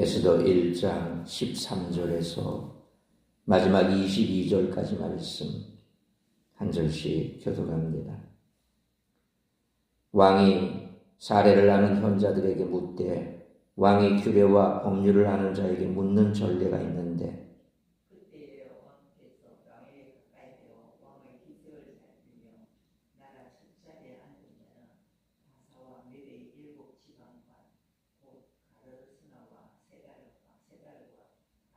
에스더 1장 13절에서 마지막 22절까지 말씀 한 절씩 교독합니다. 왕이 사례를 아는 현자들에게 묻되 왕이 규례와 법률을 아는 자에게 묻는 전례가 있는데 그때에 왕께서 왕에게 가까이 되어 왕의 기색을 살피며 나라 첫자리에 앉은 자는 바사와 메대의 7지방과 곧 가르스나와 세달과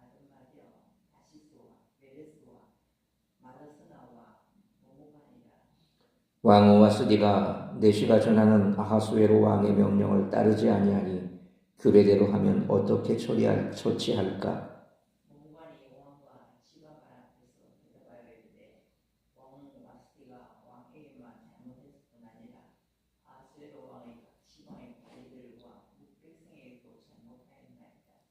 아드마디아와 다시스와 베레스와 마라스나와 모모간이라. 왕후 와스디가 내시가 전하는 아하수에로 왕의 명령을 따르지 아니하니 규례대로 하면 어떻게 처치할까? 모모간이 왕과 지방관 앞에서 대답하여 이르되 왕후 와스디가 왕에게만 잘못했을 뿐 아니라 아하수에로 왕의 각 지방의 관리들과 백성에게도 잘못하였나이다.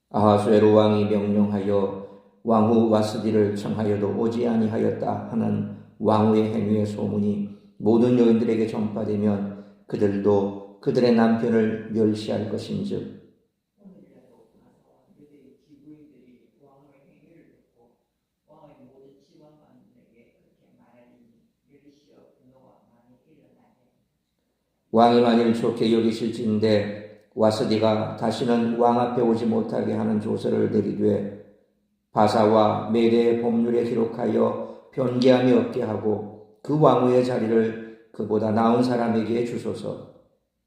아하수에로 왕이 명령하여 왕후 와스디를 청하여도 오지 아니하였다 하는 왕후의 행위의 소문이 모든 여인들에게 전파되면 그들도 그들의 남편을 멸시할 것인즉 오늘이라도 바사와 메대의 기부인들이 왕의 행위를 듣고 왕의 모든 지방관들에게 그렇게 말하리니 멸시와 분노가 많이 일어나게. 왕이 만일 좋게 여기실진데 와스디가 다시는 왕 앞에 오지 못하게 하는 조서를 내리되 바사와 메대의 법률에 기록하여 변개함이 없게 하고 그 왕후의 자리를 그보다 나은 사람에게 주소서.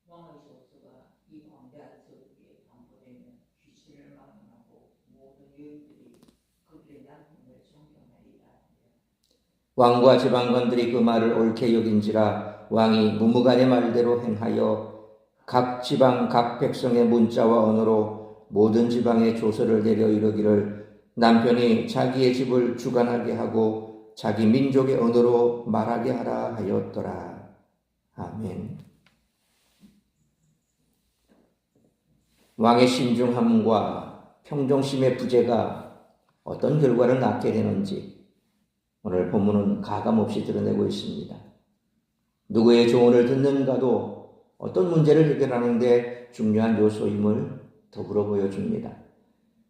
왕의 조서가 이 광대한 서기에 반포되면 귀신을 막론하고 모든 여인들이 그들의 남편을 존경하리라. 왕과 지방관들이 그 말을 옳게 여긴지라 왕이 무무간의 말대로 행하여 각 지방 각 백성의 문자와 언어로 모든 지방에 조서를 내려 이르기를 남편이 자기의 집을 주관하게 하고 자기 민족의 언어로 말하게 하라 하였더라. 아멘. 왕의 신중함과 평정심의 부재가 어떤 결과를 낳게 되는지 오늘 본문은 가감없이 드러내고 있습니다. 누구의 조언을 듣는가도 어떤 문제를 해결하는 데 중요한 요소임을 더불어 보여줍니다.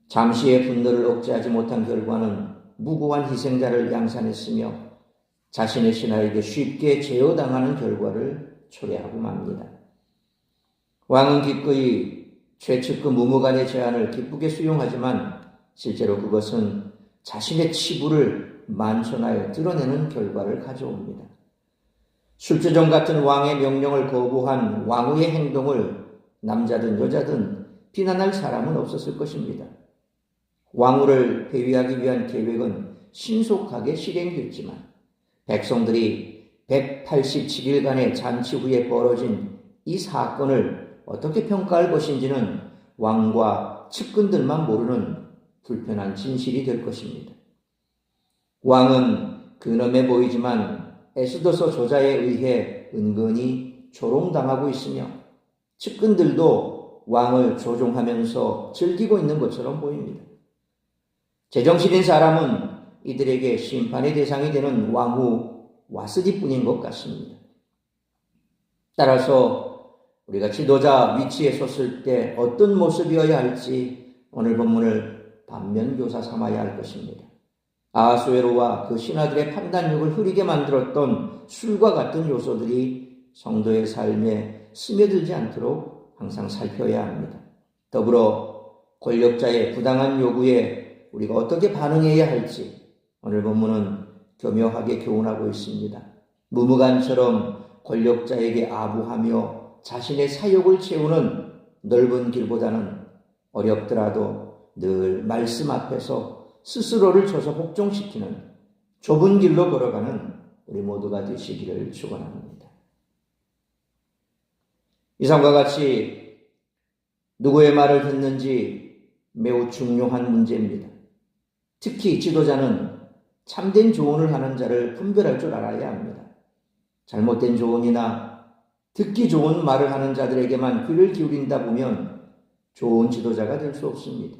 잠시의 분노를 억제하지 못한 결과는 무고한 희생자를 양산했으며 자신의 신하에게 쉽게 제어당하는 결과를 초래하고 맙니다. 왕은 기꺼이 최측근 무무간의 제안을 기쁘게 수용하지만 실제로 그것은 자신의 치부를 만천하여 드러내는 결과를 가져옵니다. 술주정 같은 왕의 명령을 거부한 왕후의 행동을 남자든 여자든 비난할 사람은 없었을 것입니다. 왕후를 폐위하기 위한 계획은 신속하게 실행됐지만 백성들이 187일간의 잔치 후에 벌어진 이 사건을 어떻게 평가할 것인지는 왕과 측근들만 모르는 불편한 진실이 될 것입니다. 왕은 근엄해 보이지만 에스더서 저자에 의해 은근히 조롱당하고 있으며 측근들도 왕을 조종하면서 즐기고 있는 것처럼 보입니다. 제정신인 사람은 이들에게 심판의 대상이 되는 왕후 와스디뿐인 것 같습니다. 따라서 우리가 지도자 위치에 섰을 때 어떤 모습이어야 할지 오늘 본문을 반면교사 삼아야 할 것입니다. 아하수에로와 그 신하들의 판단력을 흐리게 만들었던 술과 같은 요소들이 성도의 삶에 스며들지 않도록 항상 살펴야 합니다. 더불어 권력자의 부당한 요구에 우리가 어떻게 반응해야 할지 오늘 본문은 교묘하게 교훈하고 있습니다. 무무간처럼 권력자에게 아부하며 자신의 사욕을 채우는 넓은 길보다는 어렵더라도 늘 말씀 앞에서 스스로를 쳐서 복종시키는 좁은 길로 걸어가는 우리 모두가 되시기를 축원합니다. 이상과 같이 누구의 말을 듣는지 매우 중요한 문제입니다. 특히 지도자는 참된 조언을 하는 자를 분별할 줄 알아야 합니다. 잘못된 조언이나 듣기 좋은 말을 하는 자들에게만 귀를 기울인다 보면 좋은 지도자가 될 수 없습니다.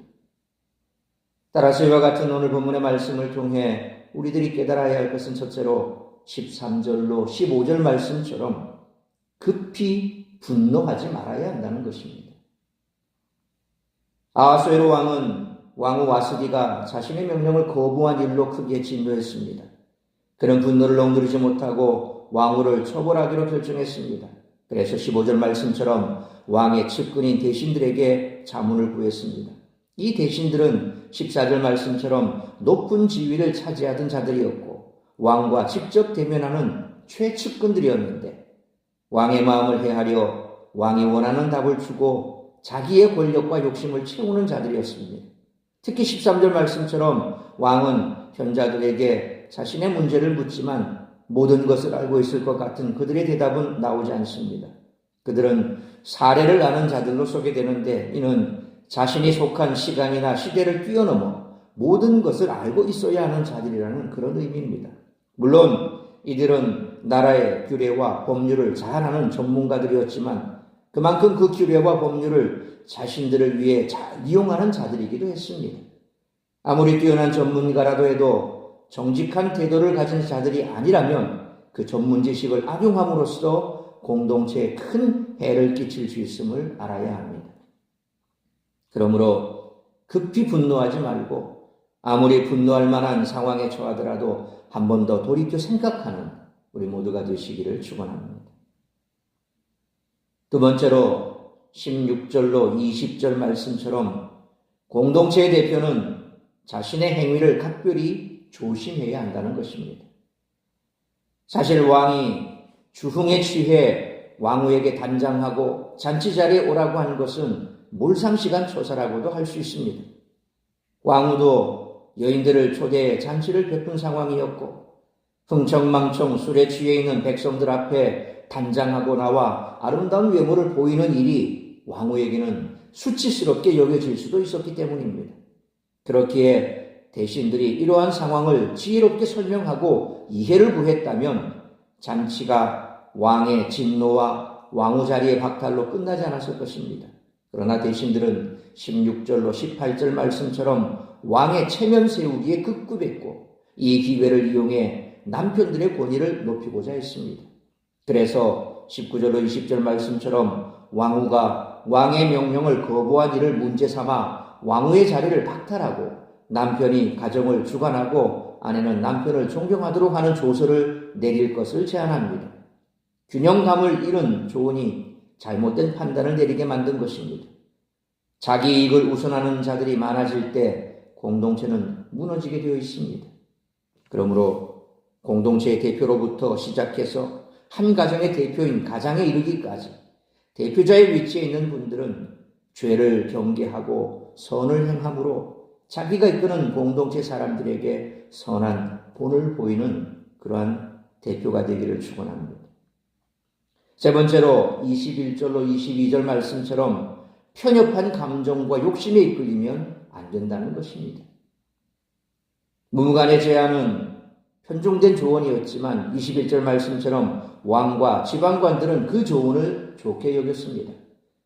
따라서 이와 같은 오늘 본문의 말씀을 통해 우리들이 깨달아야 할 것은 첫째로 13절로 15절 말씀처럼 급히 분노하지 말아야 한다는 것입니다. 아하수에로 왕은 왕후 와스디가 자신의 명령을 거부한 일로 크게 진노했습니다. 그는 분노를 억누르지 못하고 왕후를 처벌하기로 결정했습니다. 그래서 15절 말씀처럼 왕의 측근인 대신들에게 자문을 구했습니다. 이 대신들은 14절 말씀처럼 높은 지위를 차지하던 자들이었고 왕과 직접 대면하는 최측근들이었는데 왕의 마음을 헤아려 왕이 원하는 답을 주고 자기의 권력과 욕심을 채우는 자들이었습니다. 특히 13절 말씀처럼 왕은 현자들에게 자신의 문제를 묻지만 모든 것을 알고 있을 것 같은 그들의 대답은 나오지 않습니다. 그들은 사례를 아는 자들로 소개되는데 이는 자신이 속한 시간이나 시대를 뛰어넘어 모든 것을 알고 있어야 하는 자들이라는 그런 의미입니다. 물론 이들은 나라의 규례와 법률을 잘 아는 전문가들이었지만 그만큼 그 규례와 법률을 자신들을 위해 잘 이용하는 자들이기도 했습니다. 아무리 뛰어난 전문가라도 해도 정직한 태도를 가진 자들이 아니라면 그 전문 지식을 악용함으로써 공동체에 큰 해를 끼칠 수 있음을 알아야 합니다. 그러므로 급히 분노하지 말고 아무리 분노할 만한 상황에 처하더라도 한 번 더 돌이켜 생각하는 우리 모두가 되시기를 축원합니다. 두 번째로 16절로 20절 말씀처럼 공동체의 대표는 자신의 행위를 각별히 조심해야 한다는 것입니다. 사실 왕이 주흥에 취해 왕후에게 단장하고 잔치 자리에 오라고 한 것은 몰상시간 처사라고도 할 수 있습니다. 왕후도 여인들을 초대해 잔치를 베푼 상황이었고 흥청망청 술에 취해 있는 백성들 앞에 단장하고 나와 아름다운 외모를 보이는 일이 왕후에게는 수치스럽게 여겨질 수도 있었기 때문입니다. 그렇기에 대신들이 이러한 상황을 지혜롭게 설명하고 이해를 구했다면 잔치가 왕의 진노와 왕후 자리의 박탈로 끝나지 않았을 것입니다. 그러나 대신들은 16절로 18절 말씀처럼 왕의 체면 세우기에 급급했고 이 기회를 이용해 남편들의 권위를 높이고자 했습니다. 그래서 19절로 20절 말씀처럼 왕후가 왕의 명령을 거부한 일을 문제 삼아 왕후의 자리를 박탈하고 남편이 가정을 주관하고 아내는 남편을 존경하도록 하는 조서를 내릴 것을 제안합니다. 균형감을 잃은 조언이 잘못된 판단을 내리게 만든 것입니다. 자기 이익을 우선하는 자들이 많아질 때 공동체는 무너지게 되어 있습니다. 그러므로 공동체의 대표로부터 시작해서 한 가정의 대표인 가장에 이르기까지 대표자의 위치에 있는 분들은 죄를 경계하고 선을 행함으로 자기가 이끄는 공동체 사람들에게 선한 본을 보이는 그러한 대표가 되기를 축원합니다. 세 번째로 21절로 22절 말씀처럼 편협한 감정과 욕심에 이끌리면 안 된다는 것입니다. 무무간의 제안은 편중된 조언이었지만 21절 말씀처럼 왕과 지방관들은 그 조언을 좋게 여겼습니다.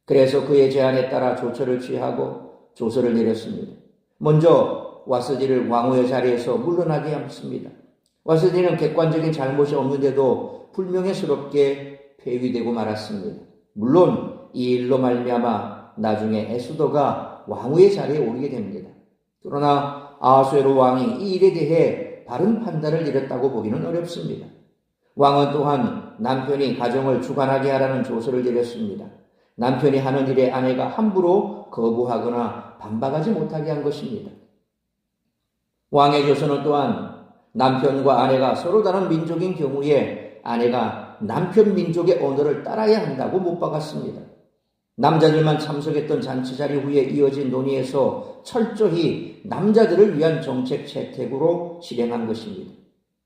그래서 그의 제안에 따라 조처를 취하고 조서를 내렸습니다. 먼저 와스디를 왕후의 자리에서 물러나게 했습니다. 와스디는 객관적인 잘못이 없는데도 불명예스럽게 폐위되고 말았습니다. 물론 이 일로 말미암아 나중에 에스더가 왕후의 자리에 오르게 됩니다. 그러나 아하수에로 왕이 이 일에 대해 바른 판단을 내렸다고 보기는 어렵습니다. 왕은 또한 남편이 가정을 주관하게 하라는 조서를 내렸습니다. 남편이 하는 일에 아내가 함부로 거부하거나 반박하지 못하게 한 것입니다. 왕의 조서는 또한 남편과 아내가 서로 다른 민족인 경우에 아내가 남편 민족의 언어를 따라야 한다고 못 박았습니다. 남자들만 참석했던 잔치 자리 후에 이어진 논의에서 철저히 남자들을 위한 정책 채택으로 실행한 것입니다.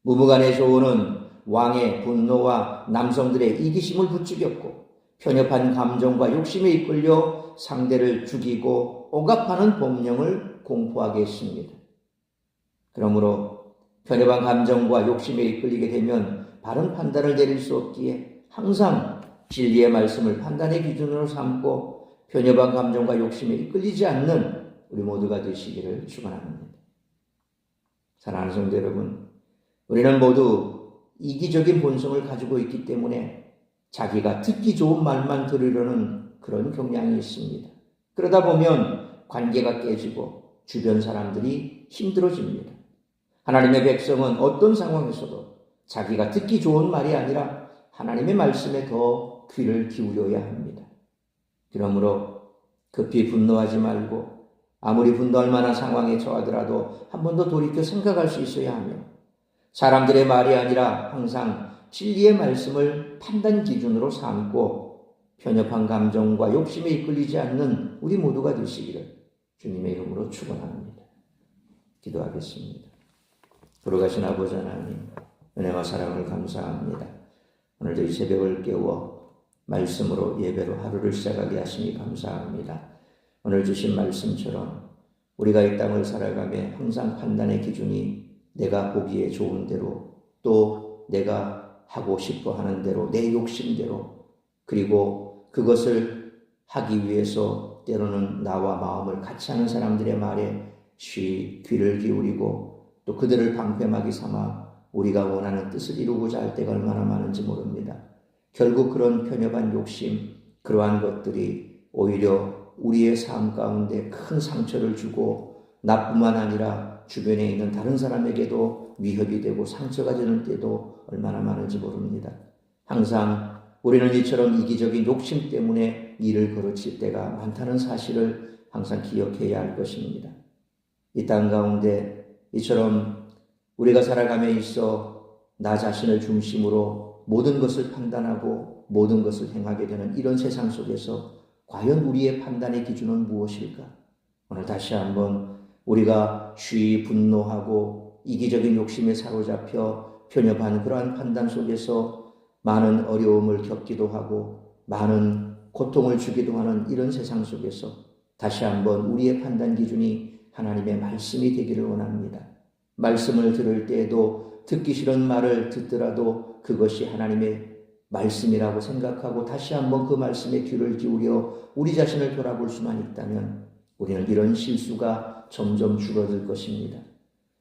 무무간의 조언은 왕의 분노와 남성들의 이기심을 부추겼고 편협한 감정과 욕심에 이끌려 상대를 죽이고 억압하는 법령을 공포하게 했습니다. 그러므로 편협한 감정과 욕심에 이끌리게 되면 바른 판단을 내릴 수 없기에 항상 진리의 말씀을 판단의 기준으로 삼고 편협한 감정과 욕심에 이끌리지 않는 우리 모두가 되시기를 축원합니다. 사랑하는 성도 여러분, 우리는 모두 이기적인 본성을 가지고 있기 때문에 자기가 듣기 좋은 말만 들으려는 그런 경향이 있습니다. 그러다 보면 관계가 깨지고 주변 사람들이 힘들어집니다. 하나님의 백성은 어떤 상황에서도 자기가 듣기 좋은 말이 아니라 하나님의 말씀에 더 귀를 기울여야 합니다. 그러므로 급히 분노하지 말고 아무리 분노할 만한 상황에 처하더라도 한 번 더 돌이켜 생각할 수 있어야 하며 사람들의 말이 아니라 항상 진리의 말씀을 판단 기준으로 삼고 편협한 감정과 욕심에 이끌리지 않는 우리 모두가 되시기를 주님의 이름으로 축원합니다. 기도하겠습니다. 돌아가신 아버지 하나님, 은혜와 사랑을 감사합니다. 오늘도 이 새벽을 깨워 말씀으로 예배로 하루를 시작하게 하시니 감사합니다. 오늘 주신 말씀처럼 우리가 이 땅을 살아가며 항상 판단의 기준이 내가 보기에 좋은 대로 또 내가 하고 싶어 하는 대로 내 욕심대로 그리고 그것을 하기 위해서 때로는 나와 마음을 같이 하는 사람들의 말에 귀를 기울이고 또 그들을 방패막이 삼아 우리가 원하는 뜻을 이루고자 할 때가 얼마나 많은지 모릅니다. 결국 그런 편협한 욕심, 그러한 것들이 오히려 우리의 삶 가운데 큰 상처를 주고 나뿐만 아니라 주변에 있는 다른 사람에게도 위협이 되고 상처가 되는 때도 얼마나 많은지 모릅니다. 항상 우리는 이처럼 이기적인 욕심 때문에 일을 거르칠 때가 많다는 사실을 항상 기억해야 할 것입니다. 이 땅 가운데 이처럼 우리가 살아감에 있어 나 자신을 중심으로 모든 것을 판단하고 모든 것을 행하게 되는 이런 세상 속에서 과연 우리의 판단의 기준은 무엇일까? 오늘 다시 한번 우리가 쉬이 분노하고 이기적인 욕심에 사로잡혀 편협한 그러한 판단 속에서 많은 어려움을 겪기도 하고 많은 고통을 주기도 하는 이런 세상 속에서 다시 한번 우리의 판단 기준이 하나님의 말씀이 되기를 원합니다. 말씀을 들을 때에도 듣기 싫은 말을 듣더라도 그것이 하나님의 말씀이라고 생각하고 다시 한번 그 말씀에 귀를 기울여 우리 자신을 돌아볼 수만 있다면 우리는 이런 실수가 점점 줄어들 것입니다.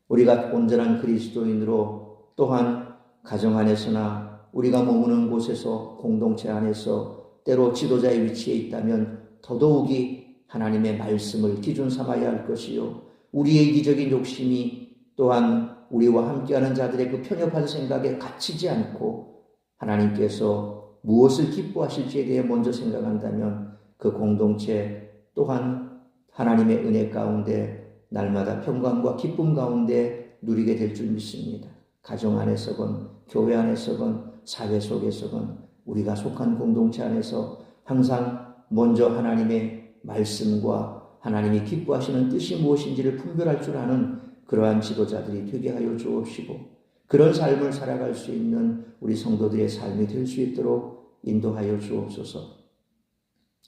우리가 온전한 그리스도인으로 또한 가정 안에서나 우리가 머무는 곳에서 공동체 안에서 때로 지도자의 위치에 있다면 더더욱이 하나님의 말씀을 기준 삼아야 할 것이요. 우리의 이기적인 욕심이 또한 우리와 함께하는 자들의 그 편협한 생각에 갇히지 않고 하나님께서 무엇을 기뻐하실지에 대해 먼저 생각한다면 그 공동체 또한 하나님의 은혜 가운데 날마다 평강과 기쁨 가운데 누리게 될 줄 믿습니다. 가정 안에서건 교회 안에서건 사회 속에서건 우리가 속한 공동체 안에서 항상 먼저 하나님의 말씀과 하나님이 기뻐하시는 뜻이 무엇인지를 분별할 줄 아는 그러한 지도자들이 되게 하여 주옵시고 그런 삶을 살아갈 수 있는 우리 성도들의 삶이 될 수 있도록 인도하여 주옵소서.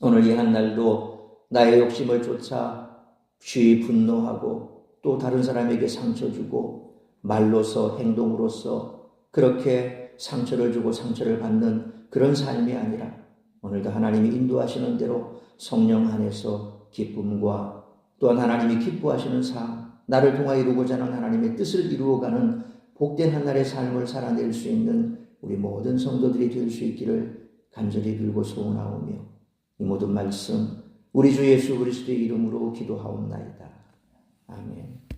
오늘 이 한날도 나의 욕심을 쫓아 쉬이 분노하고 또 다른 사람에게 상처 주고 말로서 행동으로서 그렇게 상처를 주고 상처를 받는 그런 삶이 아니라 오늘도 하나님이 인도하시는 대로 성령 안에서 기쁨과 또한 하나님이 기뻐하시는 삶, 나를 통하여 이루고자 하는 하나님의 뜻을 이루어가는 복된 한날의 삶을 살아낼 수 있는 우리 모든 성도들이 될 수 있기를 간절히 빌고 소원하오며 이 모든 말씀 우리 주 예수 그리스도의 이름으로 기도하옵나이다. 아멘.